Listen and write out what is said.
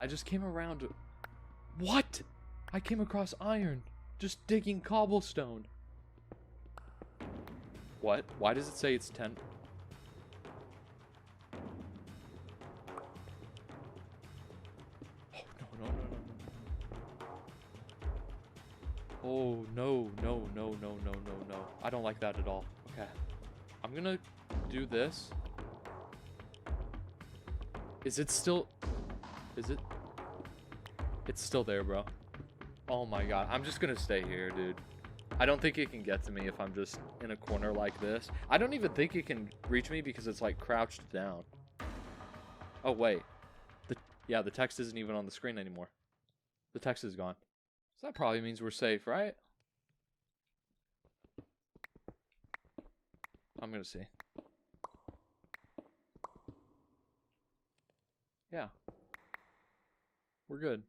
I just came around. What? I came across iron. Just digging cobblestone. What? Why does it say it's 10? Oh, no, no, no, no, no. Oh, no, no, no, no, no, no, no. I don't like that at all. Okay. I'm gonna do this. Is it still... Is it... It's still there, bro. Oh my god. I'm just gonna stay here, dude. I don't think it can get to me if I'm just in a corner like this. I don't even think it can reach me because it's like crouched down. Oh, wait. Yeah, the text isn't even on the screen anymore. The text is gone. So that probably means we're safe, right? I'm gonna see. Yeah. We're good.